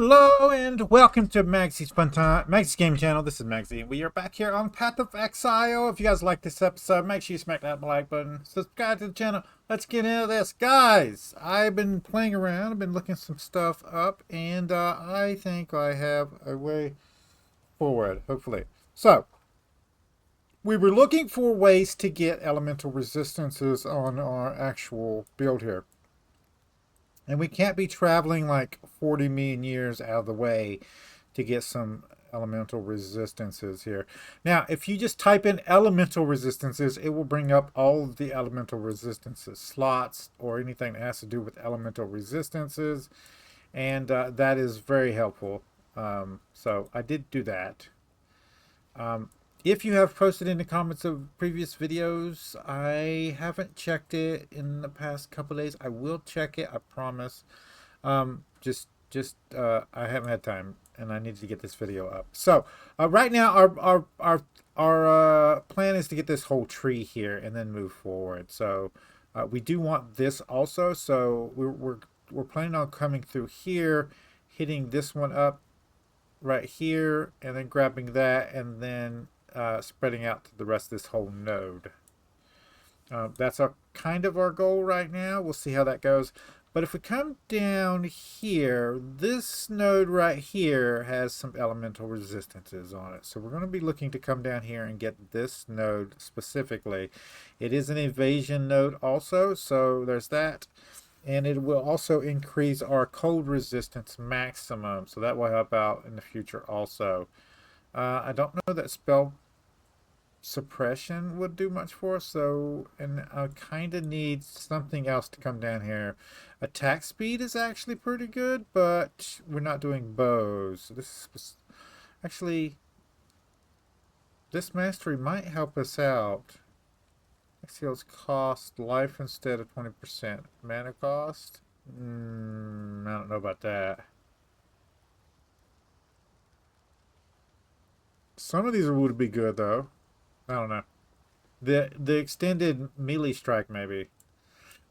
Hello and welcome to Maggie's Fun Time, Maggie's Game Channel. This is Magzie. We are back here on Path of Exile. If you guys like this episode, make sure you smack that like button. Subscribe to the channel. Let's get into this, guys. I've been playing around. I've been looking some stuff up, and I think I have a way forward. Hopefully, so we were looking for ways to get elemental resistances on our actual build here. And we can't be traveling like 40 million years out of the way to get some elemental resistances here. Now, if you just type in elemental resistances, it will bring up all of the elemental resistances slots or anything that has to do with elemental resistances. And that is very helpful. So I did do that. If you have posted in the comments of previous videos, I haven't checked it in the past couple days. I will check it, I promise. I haven't had time, and I needed to get this video up. So right now, our plan is to get this whole tree here and then move forward. So we do want this also. So we're planning on coming through here, hitting this one up right here, and then grabbing that, and then spreading out to the rest of this whole node. That's kind of our goal right now. We'll see how that goes. But if we come down here, this node right here has some elemental resistances on it. So we're going to be looking to come down here and get this node specifically. It is an evasion node also, so there's that. And it will also increase our cold resistance maximum. So that will help out in the future also. I don't know that spell suppression would do much for us, and I kind of need something else to come down here. Attack speed is actually pretty good, but we're not doing bows. This mastery might help us out. Exhale's cost life instead of 20%. Mana cost? I don't know about that. Some of these would be good though. I don't know. The extended melee strike maybe.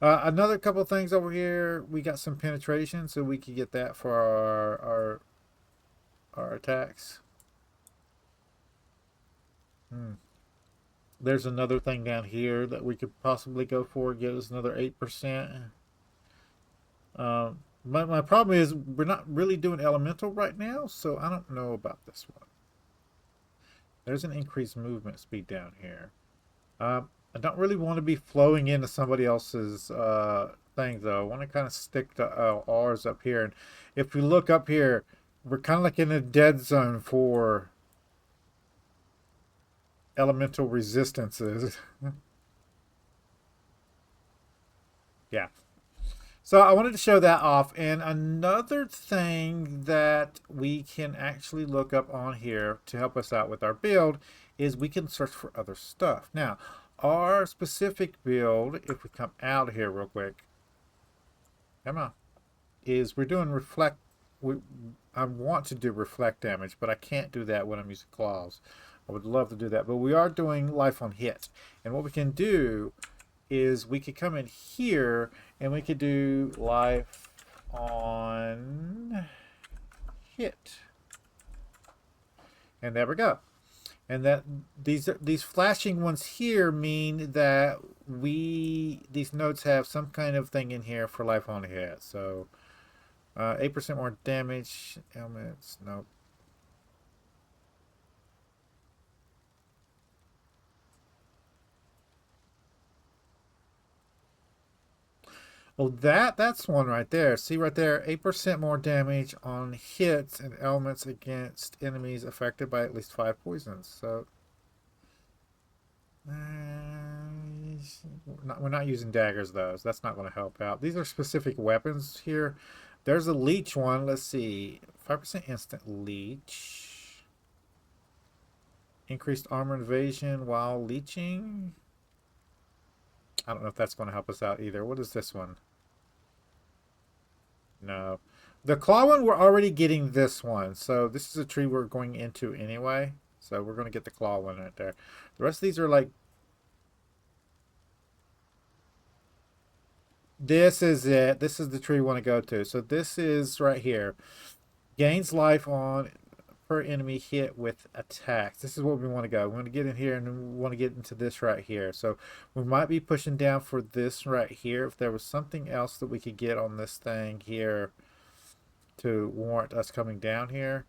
Another couple of things over here. We got some penetration, so we could get that for our attacks. There's another thing down here that we could possibly go for. Get us another 8%. My problem is we're not really doing elemental right now, so I don't know about this one. There's an increased movement speed down here. I don't really want to be flowing into somebody else's thing, though. I want to kind of stick to ours up here. And if we look up here, we're kind of like in a dead zone for elemental resistances. Yeah. So I wanted to show that off. And another thing that we can actually look up on here to help us out with our build is we can search for other stuff. Now, our specific build, if we come out here real quick, come on, is we're doing reflect. I want to do reflect damage, but I can't do that when I'm using claws. I would love to do that, but we are doing life on hit. And what we can do is we could come in here and we could do life on hit. And there we go. And that these flashing ones here mean that these nodes have some kind of thing in here for life on hit. So 8% more damage. Elements, nope. Oh, that's one right there. See right there, 8% more damage on hits and elements against enemies affected by at least 5 poisons. So we're not using daggers though, so that's not going to help out. These are specific weapons here. There's a leech one. Let's see, 5% instant leech. Increased armor evasion while leeching. I don't know if that's going to help us out either. What is this one? No. The claw one, we're already getting this one. So this is a tree we're going into anyway. So we're going to get the claw one right there. The rest of these are like... This is it. This is the tree we want to go to. So this is right here. Gains life on per enemy hit with attacks. This is what we want to go. We want to get in here and we want to get into this right here. So we might be pushing down for this right here. If there was something else that we could get on this thing here to warrant us coming down here.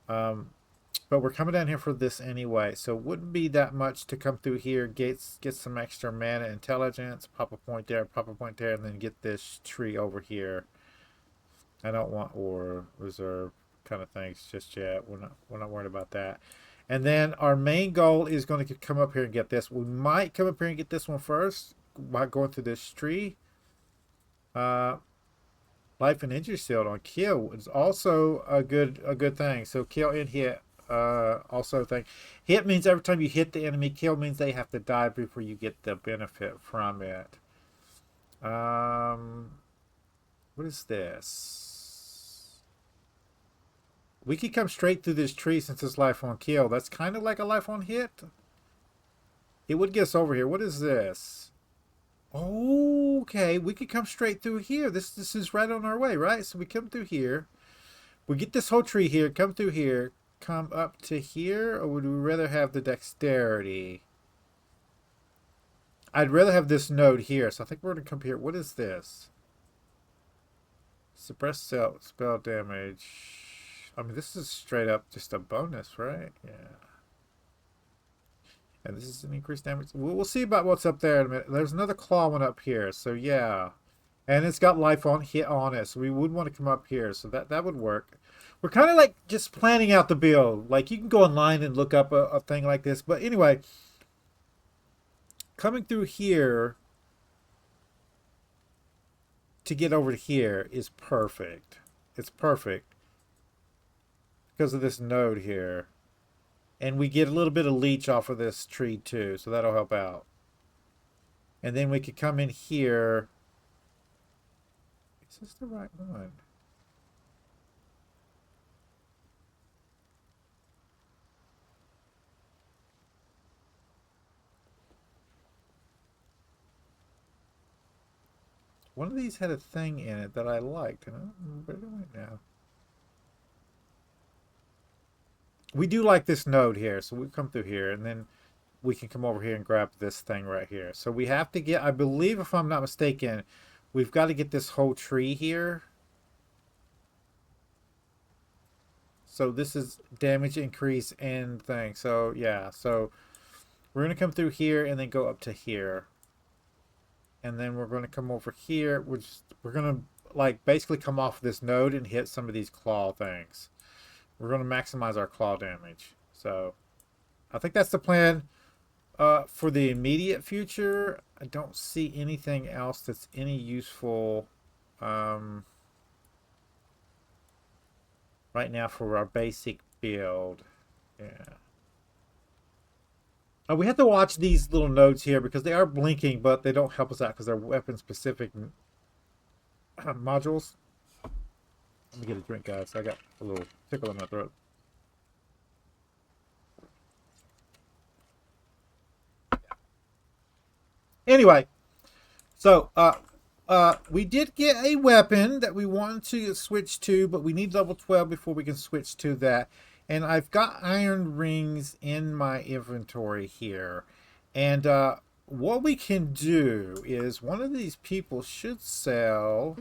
But we're coming down here for this anyway. So it wouldn't be that much to come through here, get some extra mana intelligence, pop a point there, pop a point there, and then get this tree over here. I don't want or reserve kind of things just yet. We're not worried about that. And then our main goal is going to come up here and get this. We might come up here and get this one first by going through this tree. Life and injury shield on kill is also a good thing. So kill and hit also thing. Hit means every time you hit the enemy. Kill means they have to die before you get the benefit from it. What is this? We could come straight through this tree since it's life on kill. That's kind of like a life on hit. It would get us over here. What is this? Okay, we could come straight through here. This is right on our way, right? So we come through here. We get this whole tree here, come through here, come up to here, or would we rather have the dexterity? I'd rather have this node here, so I think we're going to come here. What is this? Suppress spell damage. I mean, this is straight up just a bonus, right? Yeah. And this is an increased damage. We'll see about what's up there in a minute. There's another claw one up here, so yeah. And it's got life on hit on it, so we would want to come up here, so that would work. We're kind of like just planning out the build. Like, you can go online and look up a thing like this. But anyway, coming through here to get over to here is perfect. It's perfect because of this node here. And we get a little bit of leech off of this tree too, so that'll help out. And then we could come in here. Is this the right one? One of these had a thing in it that I liked, and I don't remember it right now. We do like this node here, so we come through here, and then we can come over here and grab this thing right here. So we have to get, I believe if I'm not mistaken, we've got to get this whole tree here. So this is damage increase and thing. So yeah, so we're going to come through here and then go up to here. And then we're going to come over here. We're going to like basically come off this node and hit some of these claw things. We're going to maximize our claw damage. So I think that's the plan for the immediate future. I don't see anything else that's any useful right now for our basic build. Yeah. We have to watch these little nodes here because they are blinking, but they don't help us out because they're weapon-specific modules. Let me get a drink, guys. I got a little tickle in my throat. Anyway, so we did get a weapon that we wanted to switch to, but we need level 12 before we can switch to that. And I've got iron rings in my inventory here. And what we can do is one of these people should sell...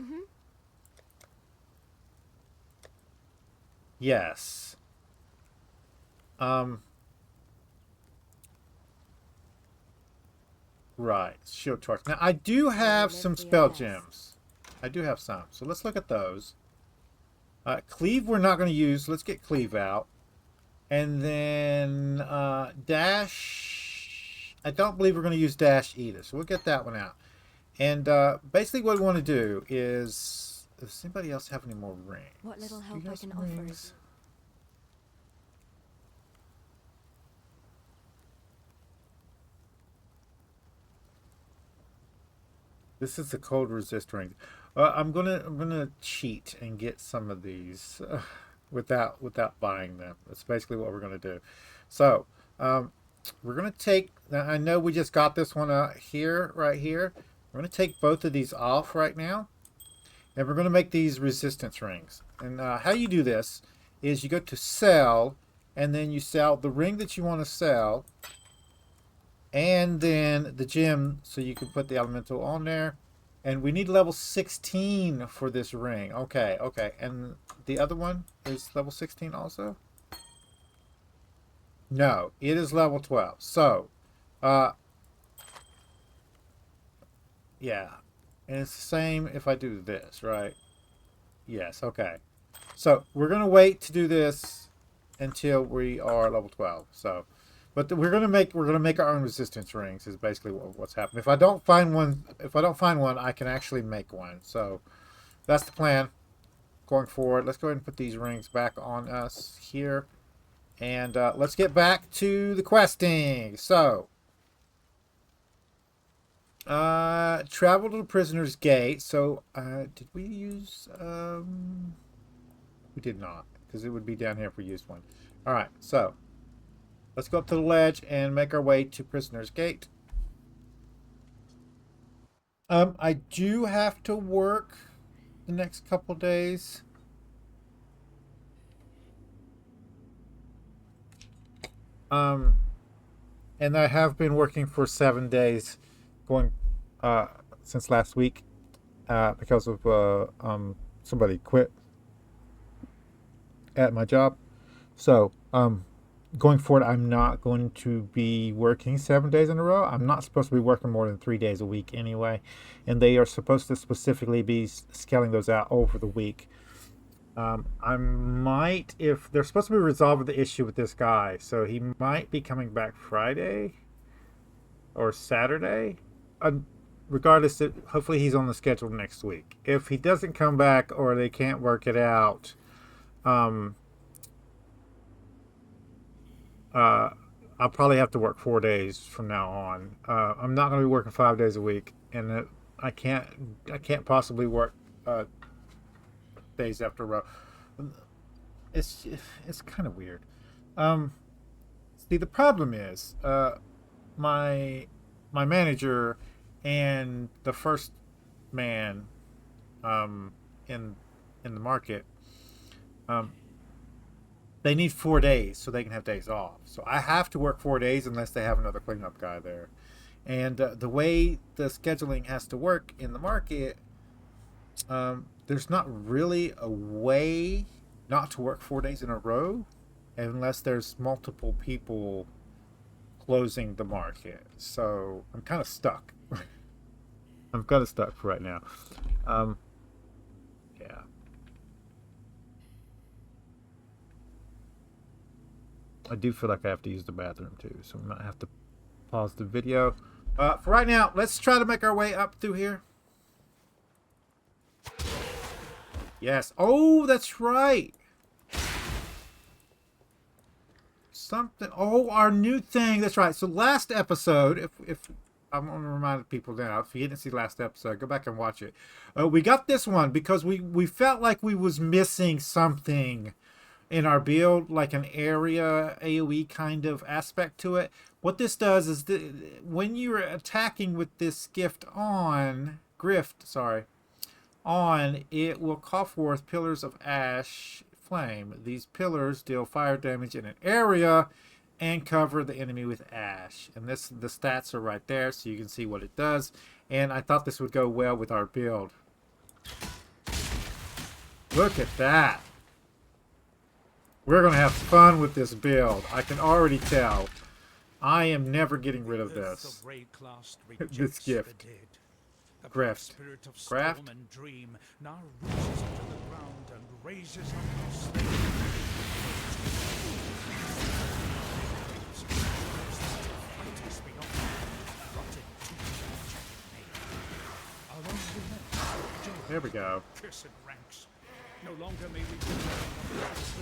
Yes. Right. Shield torch. Now, I do have some spell gems. I do have some. So let's look at those. Cleave we're not going to use. Let's get Cleave out. And then Dash. I don't believe we're going to use Dash either. So we'll get that one out. And basically what we want to do is... Does anybody else have any more rings? What little help I can offer you. This is the cold resist ring. I'm gonna cheat and get some of these without buying them. That's basically what we're gonna do. So we're gonna take. Now I know we just got this one out here, right here. We're gonna take both of these off right now. And we're going to make these resistance rings. And how you do this is you go to sell, and then you sell the ring that you want to sell, and then the gem, so you can put the elemental on there. And we need level 16 for this ring. Okay, okay. And the other one is level 16 also? No, it is level 12. So, yeah. And it's the same if I do this, right? Yes, okay. So, we're going to wait to do this until we are level 12. So, but we're going to make our own resistance rings is basically what's happening. If I don't find one, I can actually make one. So, that's the plan going forward. Let's go ahead and put these rings back on us here. And let's get back to the questing. So, travel to the prisoner's gate. So, did we use... we did not, because it would be down here if we used one. Alright, so, let's go up to the ledge and make our way to prisoner's gate. I do have to work the next couple days. And I have been working for 7 days going since last week because of somebody quit at my job. So going forward, I'm not going to be working 7 days in a row. I'm not supposed to be working more than 3 days a week anyway, and they are supposed to specifically be scaling those out over the week. I might, if they're supposed to be resolving the issue with this guy, so he might be coming back Friday or Saturday. Regardless, hopefully he's on the schedule next week. If he doesn't come back or they can't work it out, I'll probably have to work 4 days from now on. I'm not going to be working 5 days a week, and I can't possibly work days after a row. It's kind of weird. See, the problem is my manager and the first man in the market, they need 4 days so they can have days off. So I have to work 4 days unless they have another cleanup guy there. And the way the scheduling has to work in the market, there's not really a way not to work 4 days in a row unless there's multiple people closing the market. So I'm kind of stuck. I'm kind of stuck for right now. Yeah. I do feel like I have to use the bathroom too, so I might have to pause the video. For right now, let's try to make our way up through here. Yes. Oh, that's right. Something. Oh, our new thing. That's right. So last episode, if I'm going to remind people now, if you didn't see last episode, go back and watch it. We got this one because we felt like we was missing something in our build, like an area AoE kind of aspect to it. What this does is when you're attacking with this grift, it will call forth pillars of ash flame. These pillars deal fire damage in an area and cover the enemy with ash. And the stats are right there, so you can see what it does. And I thought this would go well with our build. Look at that. We're going to have fun with this build. I can already tell. I am never getting rid of this. This gift. Graft. Graft? Dream now reaches to the ground and raises up the There we go. Cursed ranks. No longer may we be birds,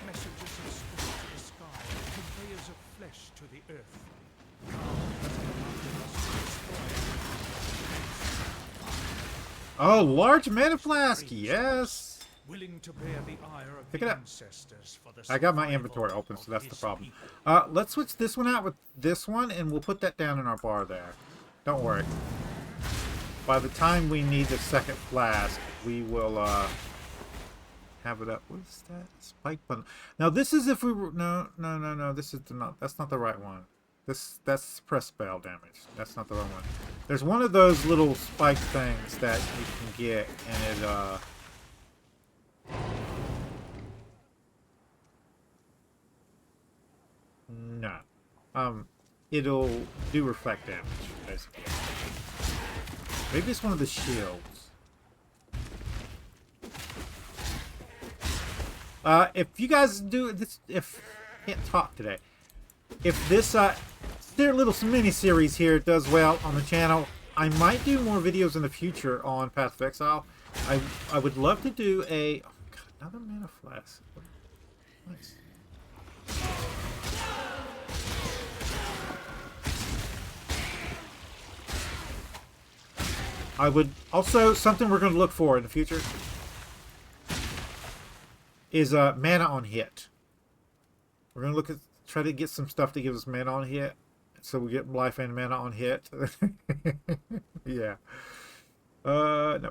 messengers of spirit to the sky, conveyors of flesh to the earth. Oh, large mana flask, yes. Willing to bear the ire of Pick the it up. ancestors for the I got my survival inventory open, of so that's the his problem. people. Let's switch this one out with this one, and we'll put that down in our bar there. Don't worry. by the time we need the second flask, we will have it up. What is that? Spike bundle. Now this is if we were no. This is not. That's not the right one. That's press spell damage. That's not the wrong one. There's one of those little spike things that you can get, and it no. It'll do reflect damage, basically. Maybe it's one of the shields. If you guys do this, if I can't talk today, if this their little mini series here does well on the channel, I might do more videos in the future on Path of Exile. I would love to do a another mana flask. Nice. I would also, something we're going to look for in the future is mana on hit. We're going to look at, try to get some stuff to give us mana on hit, so we get life and mana on hit. Yeah. No.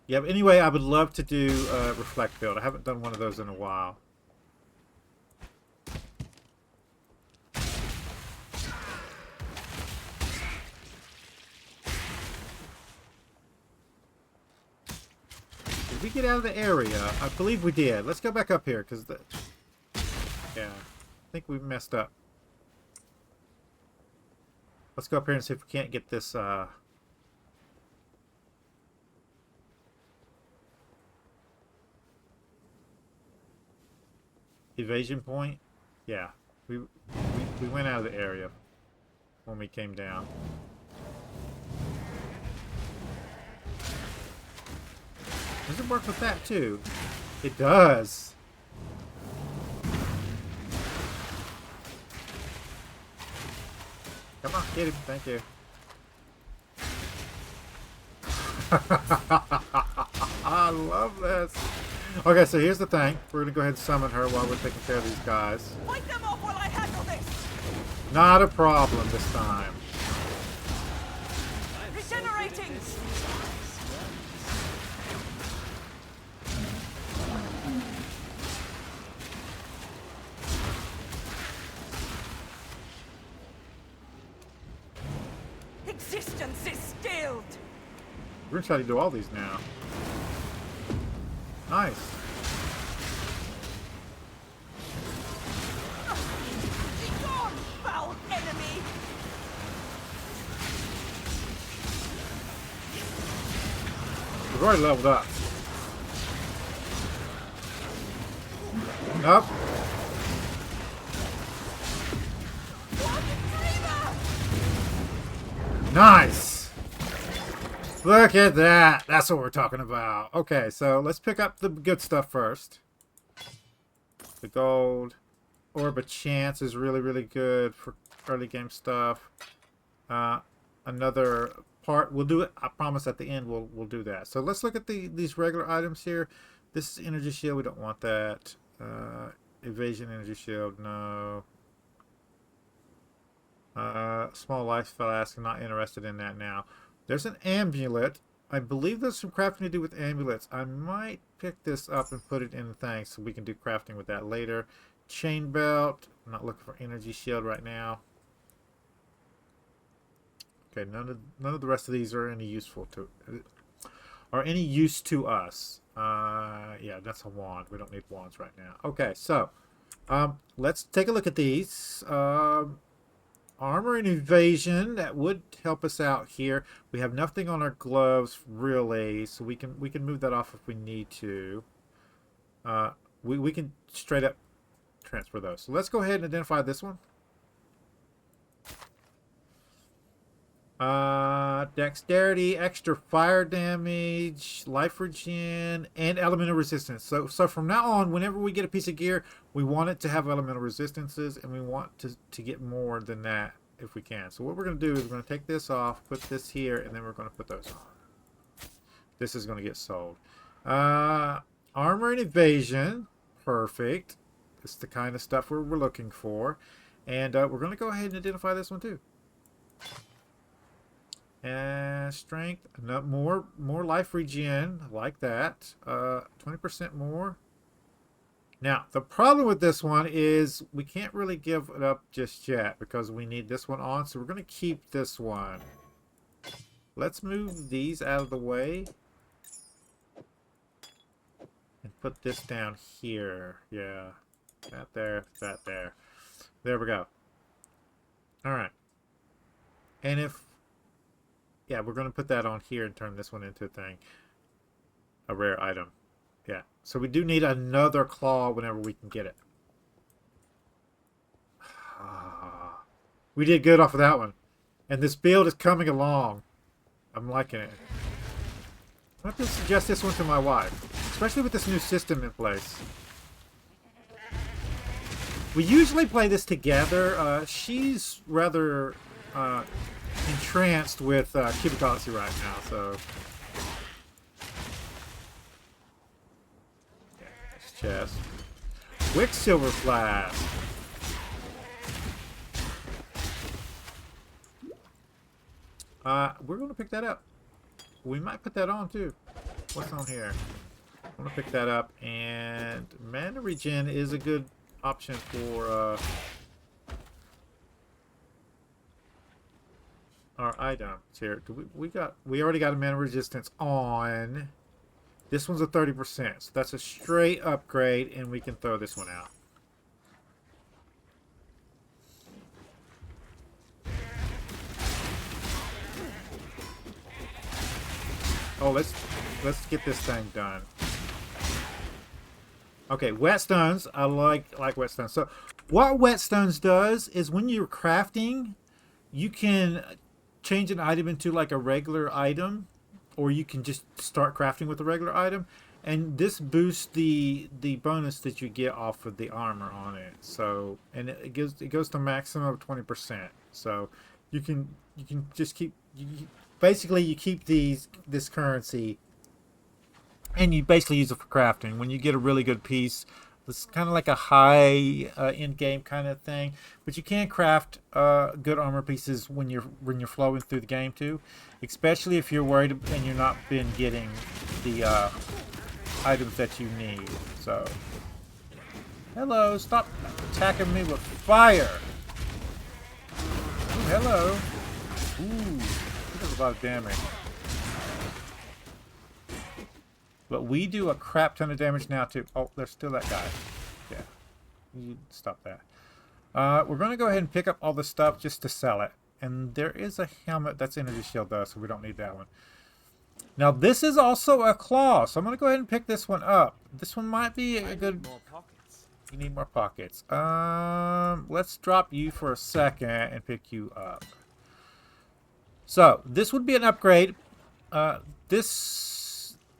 Yeah, but anyway, I would love to do reflect build. I haven't done one of those in a while. Did we get out of the area? I believe we did. Let's go back up here, because the... Yeah, I think we messed up. Let's go up here and see if we can't get this, evasion point. Yeah, we went out of the area when we came down. Does it work with that too? It does. Come on, get him. Thank you. I love this. Okay, so here's the thing. We're going to go ahead and summon her while we're taking care of these guys. Fight them off while I handle this! Not a problem this time. Regenerating! Existence is stilled! We're going to try to do all these now. Nice. Be gone, foul enemy! We've already leveled up. Nope. Nice. Look at that. That's what we're talking about. Okay, so let's pick up the good stuff first. The gold. Orb of Chance is really, really good for early game stuff. Another part. We'll do it. I promise at the end we'll do that. So let's look at these regular items here. This is Energy Shield. We don't want that. Evasion Energy Shield. No. Small Life Flask. I'm not interested in that now. There's an amulet. I believe there's some crafting to do with amulets. I might pick this up and put it in the thing so we can do crafting with that later. Chain belt. I'm not looking for energy shield right now. Okay, none of the rest of these are any useful to any use to us. Yeah, that's a wand. We don't need wands right now. Okay, so let's take a look at these. Armor and evasion, that would help us out here. We have nothing on our gloves really, so we can move that off if we need to. We can straight up transfer those. So let's go ahead and identify this one. Dexterity, extra fire damage, life regen, and elemental resistance. So from now on, whenever we get a piece of gear, we want it to have elemental resistances, and we want to get more than that if we can. So what we're going to do is we're going to take this off, put this here, and then we're going to put those on. This is going to get sold. Armor and evasion, perfect. It's the kind of stuff we're looking for. And we're going to go ahead and identify this one too. Strength, no, more life regen, like that. 20% more. Now, the problem with this one is we can't really give it up just yet because we need this one on, so we're going to keep this one. Let's move these out of the way. And put this down here. Yeah. That there, that there. There we go. Alright. And if... Yeah, we're going to put that on here and turn this one into a thing. A rare item. Yeah. So we do need another claw whenever we can get it. We did good off of that one. And this build is coming along. I'm liking it. I have to suggest this one to my wife. Especially with this new system in place. We usually play this together. She's rather entranced with Cubicology right now, so... Yeah, this chest. Quicksilver Flask. We're going to pick that up. We might put that on, too. What's on here? I'm going to pick that up, and mana regen is a good option for our items here. We already got a mana resistance on. This one's a 30%, so that's a straight upgrade, and we can throw this one out. Oh, let's get this thing done. Okay, whetstones. I like whetstones. So what whetstones does is when you're crafting, you can change an item into like a regular item, or you can just start crafting with a regular item, and this boosts the bonus that you get off of the armor on it. So, and it goes to maximum of 20%. So you can just keep basically you keep this currency. And you basically use it for crafting. When you get a really good piece, it's kind of like a high in-game kind of thing. But you can craft good armor pieces when you're flowing through the game too, especially if you're worried and you're not been getting the items that you need. So, hello, stop attacking me with fire. Ooh, hello. Ooh, that does a lot of damage. But we do a crap ton of damage now, too. Oh, there's still that guy. Yeah. You stop that. We're going to go ahead and pick up all the stuff just to sell it. And there is a helmet that's energy shield, though, so we don't need that one. Now, this is also a claw, so I'm going to go ahead and pick this one up. This one might be a good... More pockets. You need more pockets. Let's drop you for a second and pick you up. So, this would be an upgrade.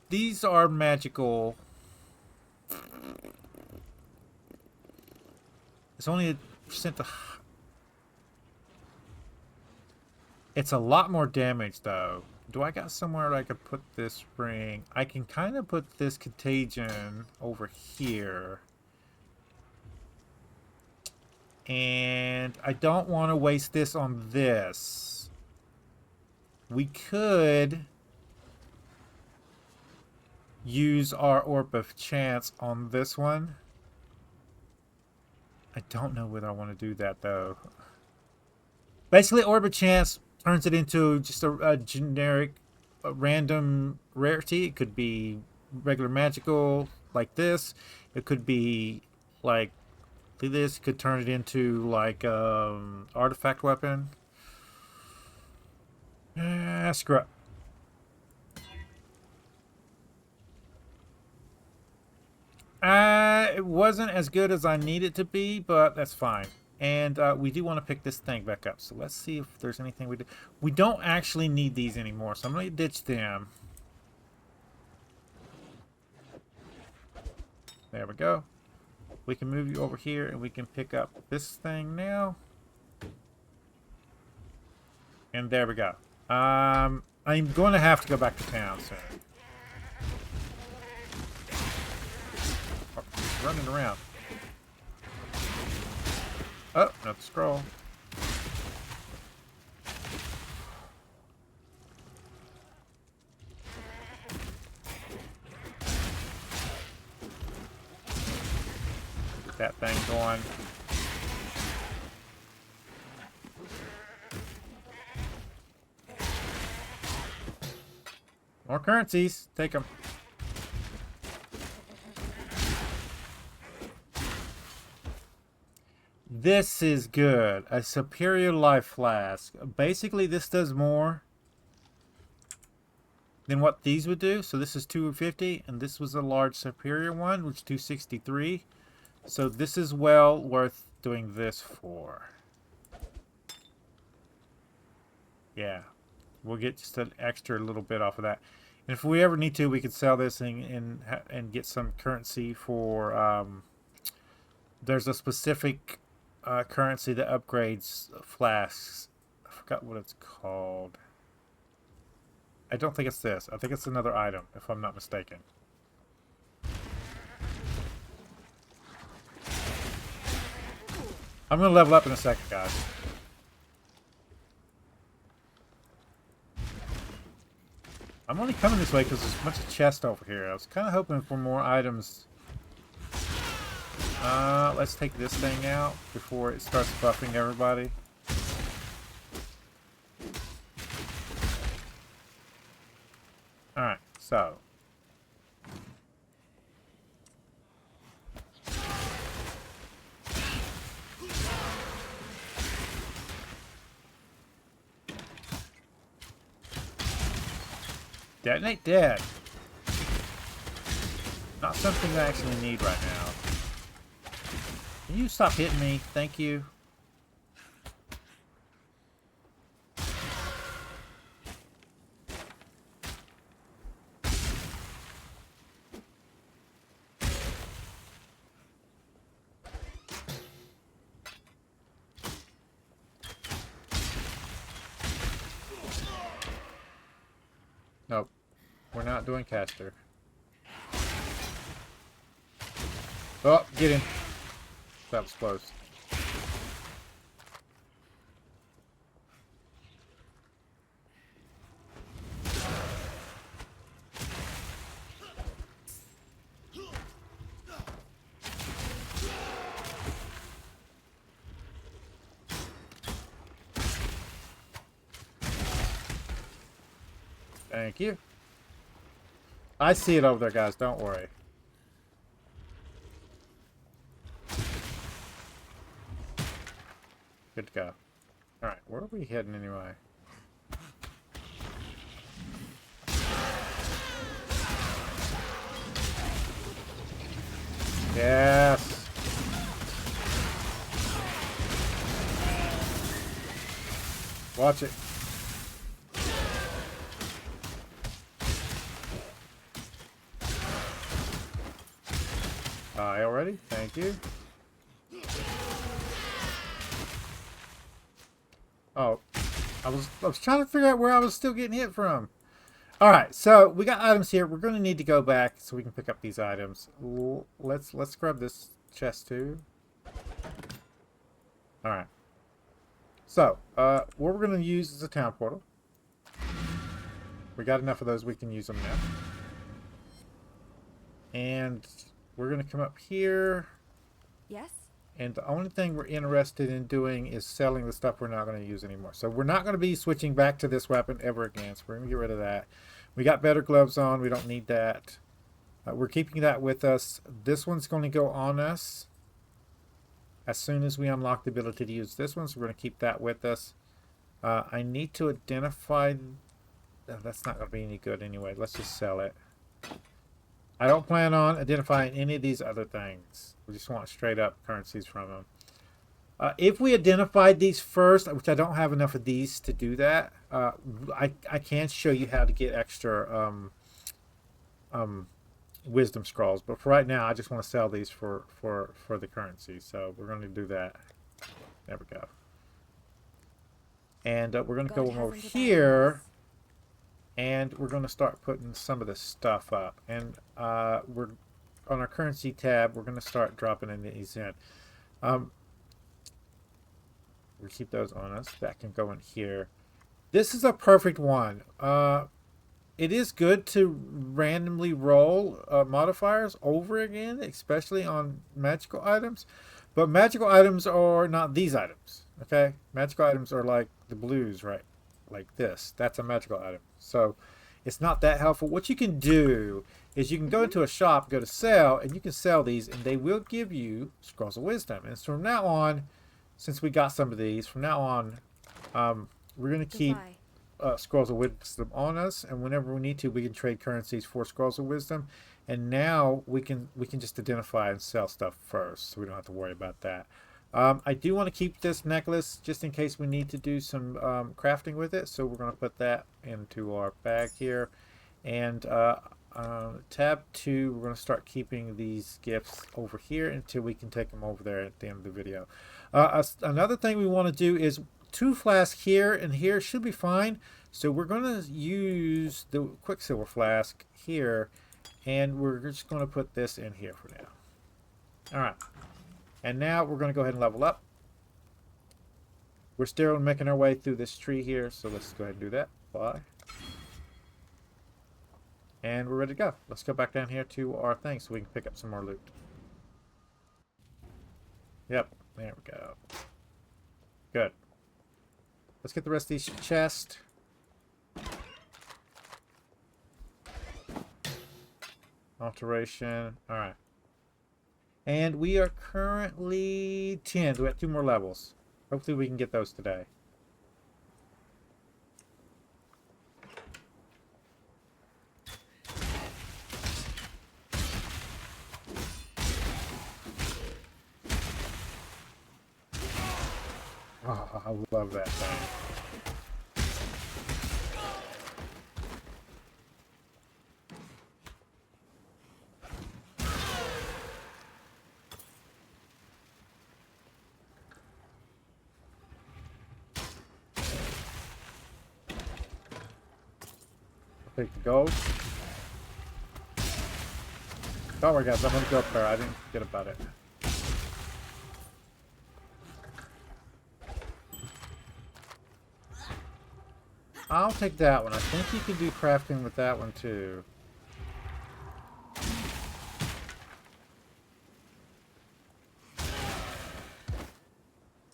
These are magical. It's only a percent to... It's a lot more damage, though. Do I got somewhere I could put this ring? I can kind of put this contagion over here. And I don't want to waste this on this. We could... use our Orb of Chance on this one. I don't know whether I want to do that, though. Basically, Orb of Chance turns it into just a generic, random rarity. It could be regular magical, like this. It could be like this. It could turn it into like artifact weapon. Screw up. It wasn't as good as I need it to be, but that's fine. And we do want to pick this thing back up. So let's see if there's anything we do. We don't actually need these anymore, so I'm going to ditch them. There we go. We can move you over here, and we can pick up this thing now. And there we go. I'm going to have to go back to town soon. Running around. Oh, another scroll. that thing going. More currencies. Take them. This is good. A superior life flask. Basically, this does more than what these would do. So this is 250, and this was a large superior one, which is 263. So this is well worth doing this for. Yeah. We'll get just an extra little bit off of that. And if we ever need to, we could sell this and get some currency for... there's a specific currency that upgrades flasks. I forgot what it's called. I don't think it's this. I think it's another item, if I'm not mistaken. I'm going to level up in a second, guys. I'm only coming this way because there's a bunch of chests over here. I was kind of hoping for more items. Let's take this thing out before it starts buffing everybody. Alright, so. Detonate dead. Not something I actually need right now. Can you stop hitting me? Thank you. Nope. We're not doing caster. Oh, get in. That was close. Thank you. I see it over there, guys. Don't worry. Good to go. Alright, where are we heading anyway? Yes! Watch it. Already? Thank you. Oh, I was trying to figure out where I was still getting hit from. All right, so we got items here. We're going to need to go back so we can pick up these items. Let's grab this chest too. All right. So, what we're going to use is a town portal. We got enough of those. We can use them now. And we're going to come up here. Yes? And the only thing we're interested in doing is selling the stuff we're not going to use anymore. So we're not going to be switching back to this weapon ever again. So we're going to get rid of that. We got better gloves on. We don't need that. We're keeping that with us. This one's going to go on us as soon as we unlock the ability to use this one. So we're going to keep that with us. I need to identify... that's not going to be any good anyway. Let's just sell it. I don't plan on identifying any of these other things. We just want straight up currencies from them. If we identified these first, which I don't have enough of these to do that, I can show you how to get extra wisdom scrolls. But for right now, I just want to sell these for the currency. So we're going to do that. There we go. And we're going to go over here. And we're going to start putting some of this stuff up. And we're on our currency tab, we're going to start dropping in these in. We keep those on us. That can go in here. This is a perfect one. it is good to randomly roll modifiers over again, especially on magical items. But magical items are not these items. Okay, magical items are like the blues, right? Like this. That's a magical item. So it's not that helpful. What you can do is you can go into a shop, go to sell, and you can sell these, and they will give you scrolls of wisdom. And so from now on, since we got some of these, from now on, we're gonna keep Goodbye. scrolls of wisdom on us, and whenever we need to, we can trade currencies for scrolls of wisdom. And now we can just identify and sell stuff first, so we don't have to worry about that. I do want to keep this necklace just in case we need to do some crafting with it, so we're going to put that into our bag here. And tab 2, we're going to start keeping these gifts over here until we can take them over there at the end of the video. Another thing we want to do is 2 flasks here and here should be fine. So we're going to use the Quicksilver flask here, and we're just going to put this in here for now. All right. And now we're going to go ahead and level up. We're still making our way through this tree here, so let's go ahead and do that. Bye. And we're ready to go. Let's go back down here to our thing so we can pick up some more loot. Yep, there we go. Good. Let's get the rest of these chests. Alteration. Alright. And we are currently 10. We have 2 more levels. Hopefully we can get those today. Oh, I love that thing. Take the gold. Don't worry guys, I'm gonna go up there. I didn't forget about it. I'll take that one. I think you can do crafting with that one too.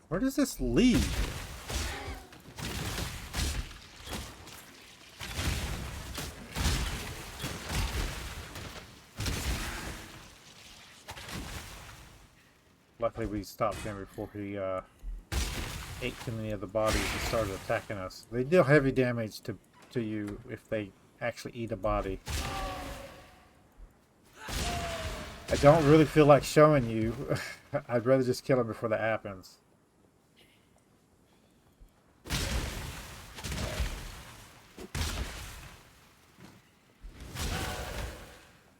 Where does this lead? Luckily we stopped him before he ate too many of the bodies and started attacking us. They deal heavy damage to you if they actually eat a body. I don't really feel like showing you. I'd rather just kill him before that happens.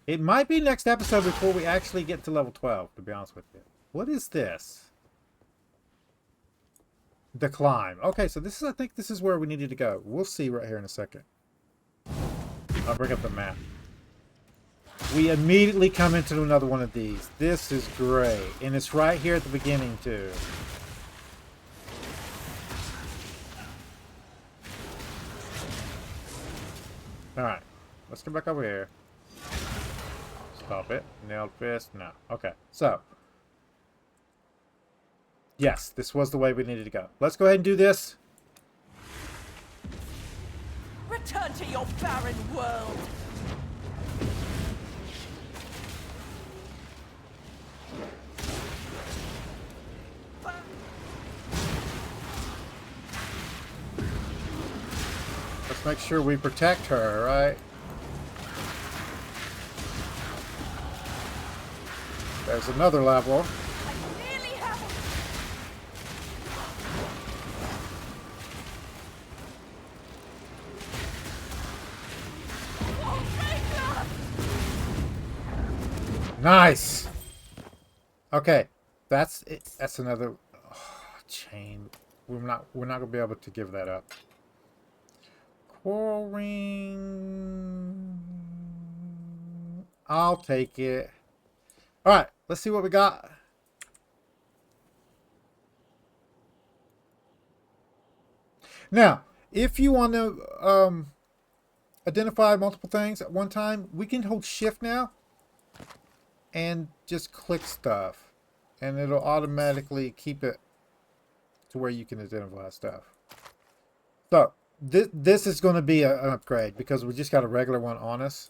It might be next episode before we actually get to level 12, to be honest with you. What is this? The climb. Okay, so this is, I think this is where we needed to go. We'll see right here in a second. I'll bring up the map. We immediately come into another one of these. This is great. And it's right here at the beginning, too. Alright. Let's come back over here. Stop it. Nailed fist. No. Okay. So. Yes, this was the way we needed to go. Let's go ahead and do this. Return to your barren world. Let's make sure we protect her, right? There's another level. Nice. Okay, that's it. That's another chain. We're not gonna be able to give that up. Coral ring. I'll take it. All right, let's see what we got. Now, if you want to identify multiple things at one time, we can hold shift now and just click stuff. And it'll automatically keep it to where you can identify stuff. So this is going to be an upgrade because we just got a regular one on us.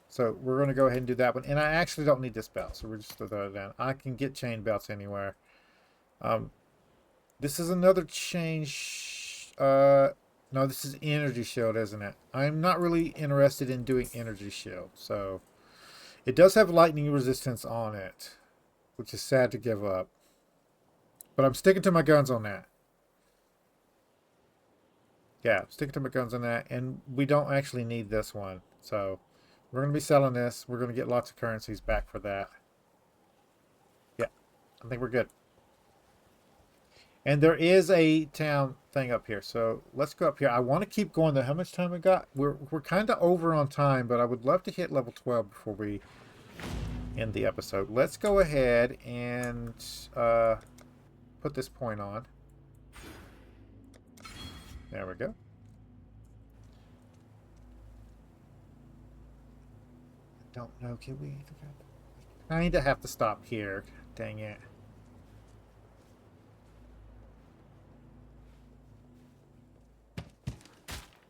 So we're going to go ahead and do that one. And I actually don't need this belt, so we're just going to throw it down. I can get chain belts anywhere. This is another change. No, this is energy shield, isn't it? I'm not really interested in doing energy shield. So it does have lightning resistance on it, which is sad to give up. But I'm sticking to my guns on that. Yeah, sticking to my guns on that. And we don't actually need this one. So we're going to be selling this. We're going to get lots of currencies back for that. Yeah, I think we're good. And there is a town thing up here. So let's go up here. I want to keep going though. How much time we got? We're kind of over on time, but I would love to hit level 12 before we end the episode. Let's go ahead and put this point on. There we go. Don't know. Can we? I need to have to stop here. Dang it.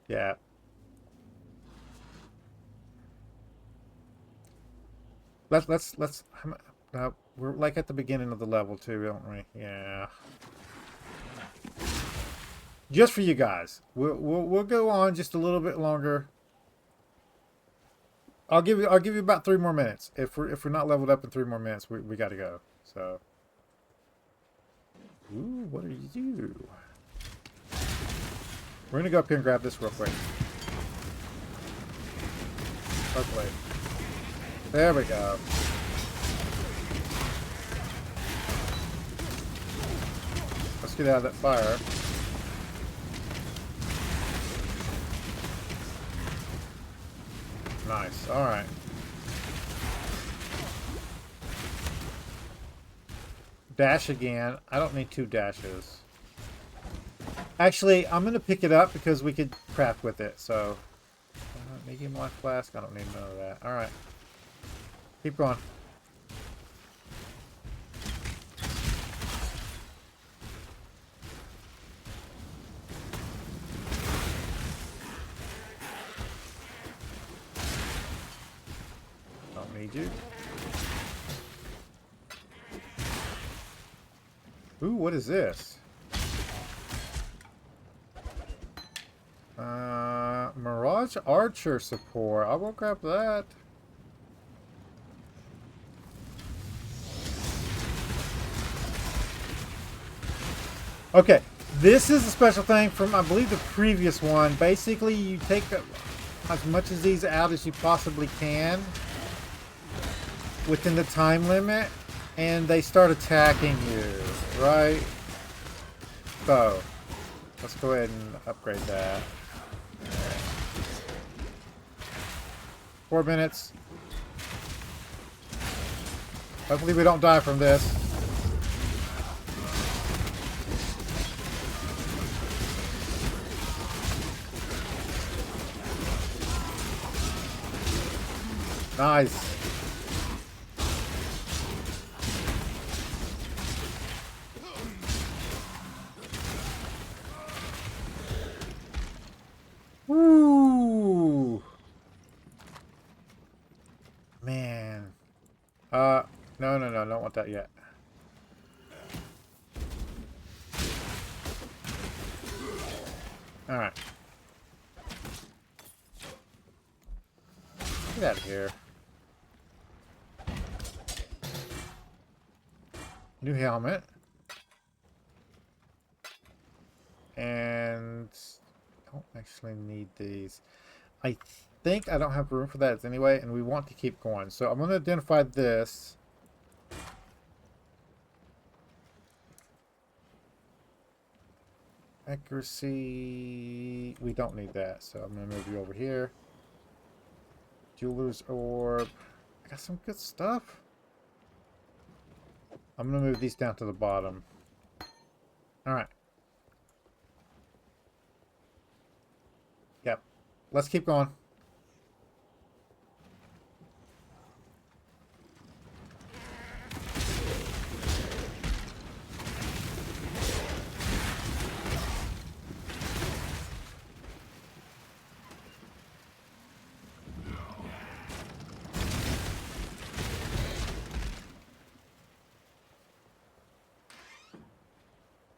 Yeah. Let's we're like at the beginning of the level too, don't we? Yeah. Just for you guys. We'll go on just a little bit longer. I'll give you about 3 more minutes. If we're not leveled up in 3 more minutes, we got to go. So. Ooh, what are you? We're gonna go up here and grab this real quick. Hopefully. There we go. Let's get out of that fire. Nice. All right. Dash again. I don't need 2 dashes. Actually, I'm going to pick it up because we could craft with it. So, medium life flask. I don't need none of that. All right. Keep going. Don't need you. Ooh, what is this? Mirage Archer support. I will grab that. Okay, this is a special thing from, I believe, the previous one. Basically, you take as much of these out as you possibly can within the time limit, and they start attacking you, right? So, let's go ahead and upgrade that. 4 minutes. Hopefully we don't die from this. Nice. Woo! Man. No, don't want that yet. Alright. Get out of here. New helmet. And don't actually need these. I think I don't have room for that anyway, and we want to keep going. So I'm going to identify this. Accuracy. We don't need that, so I'm going to move you over here. Jeweler's orb. I got some good stuff. I'm going to move these down to the bottom. Alright. Yep. let's keep going.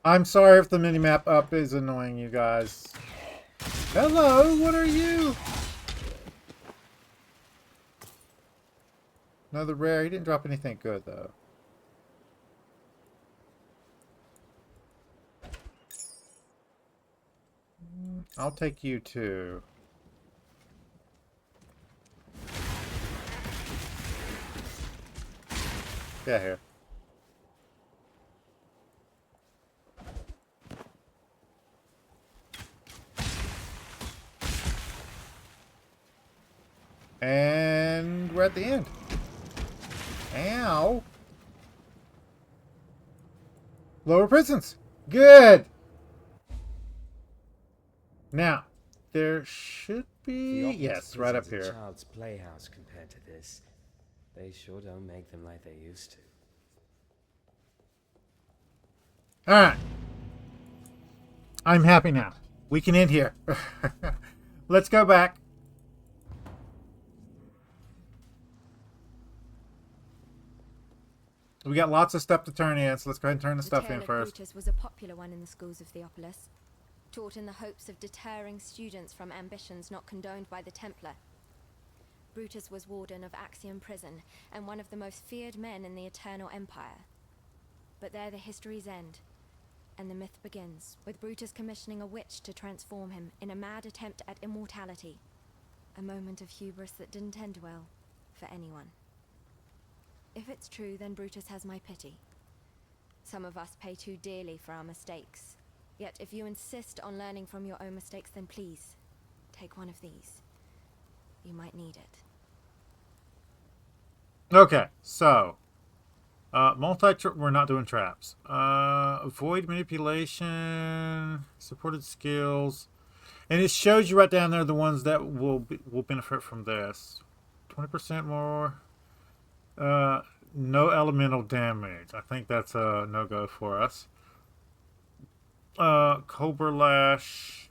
I'm sorry if the minimap up is annoying you guys. Hello, what are you? Another rare. He didn't drop anything good, though. I'll take you, too. Get here. And we're at the end. Ow. Lower prisons. Good. Now, there should be... Yes, right up A here. child's playhouse compared to this. They sure don't make them like they used to. Alright. I'm happy now. We can end here. Let's go back. We got lots of stuff to turn in, so let's go ahead and turn the stuff tale in of first. Brutus was a popular one in the schools of Theopolis, taught in the hopes of deterring students from ambitions not condoned by the Templar. Brutus was warden of Axiom Prison and one of the most feared men in the Eternal Empire. But there the histories end, and the myth begins, with Brutus commissioning a witch to transform him in a mad attempt at immortality. A moment of hubris that didn't end well for anyone. If it's true, then Brutus has my pity. Some of us pay too dearly for our mistakes. Yet if you insist on learning from your own mistakes, then please, take one of these. You might need it. Okay, so... we're not doing traps. Avoid manipulation, supported skills. And it shows you right down there the ones that will benefit from this. 20% more... no elemental damage. I think that's a no-go for us. Cobra Lash.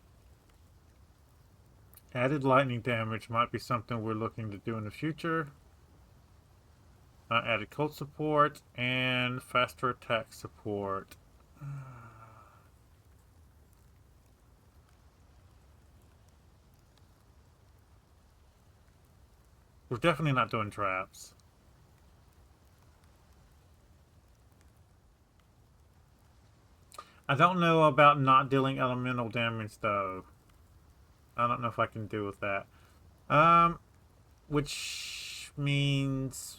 Added lightning damage might be something we're looking to do in the future. Added cold support and faster attack support. We're definitely not doing traps. I don't know about not dealing elemental damage, though. I don't know if I can deal with that. Which means...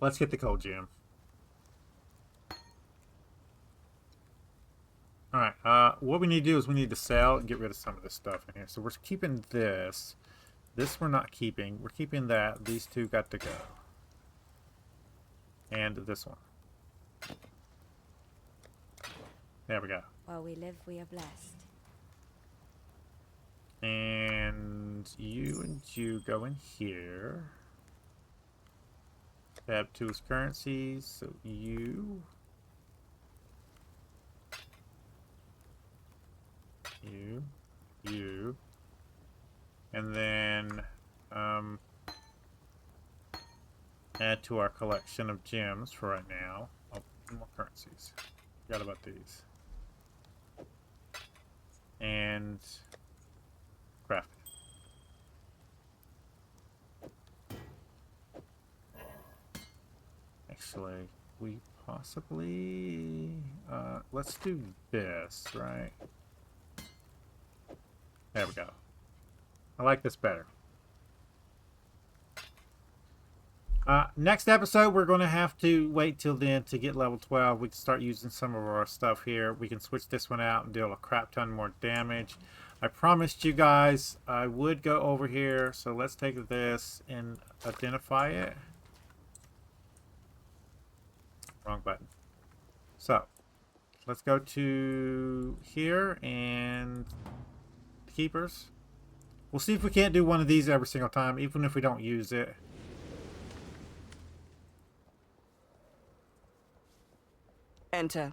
Let's get the cold gem. Alright, what we need to do is we need to sell and get rid of some of this stuff in here. So we're keeping this. This we're not keeping. We're keeping that. These two got to go. And this one. There we go. While we live, we are blessed. And you go in here. Tab 2 is currencies, so you, and then add to our collection of gems for right now. Oh, more currencies. Forgot about these. And craft. Actually, we possibly... let's do this, right? There we go. I like this better. Next episode, we're going to have to wait till then to get level 12. We can start using some of our stuff here. We can switch this one out and deal a crap ton more damage. I promised you guys I would go over here. So let's take this and identify it. Wrong button. So let's go to here and keepers. We'll see if we can't do one of these every single time, even if we don't use it. Enter.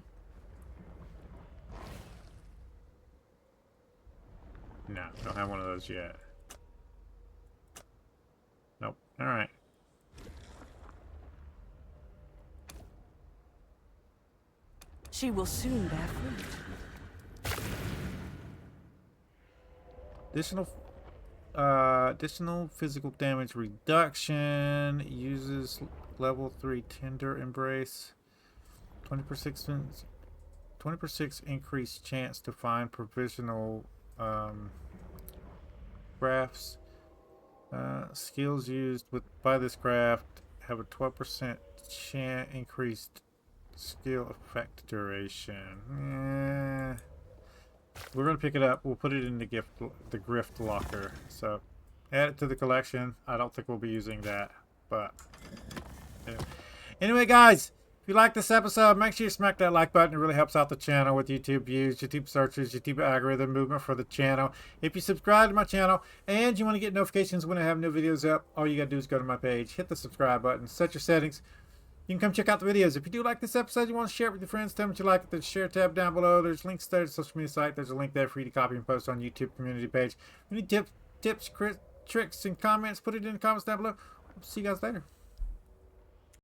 No, don't have one of those yet. Nope. All right. She will soon bear fruit. Additional physical damage reduction. Uses level 3 Tender Embrace. 20% increased chance to find provisional grafts. Skills used by this graft have a 12% increased skill effect duration. We're gonna pick it up. We'll put it in the Grift locker. So add it to the collection. I don't think we'll be using that, but anyway, guys. If you like this episode, make sure you smack that like button. It really helps out the channel with YouTube views, YouTube searches, YouTube algorithm movement for the channel. If you subscribe to my channel and you want to get notifications when I have new videos up, all you got to do is go to my page, hit the subscribe button, set your settings. You can come check out the videos. If you do like this episode, you want to share it with your friends, tell me what you like it. There's a share tab down below. There's links there to the social media site. There's a link there for you to copy and post on YouTube community page. If you need tips, tricks, and comments, put it in the comments down below. See you guys later.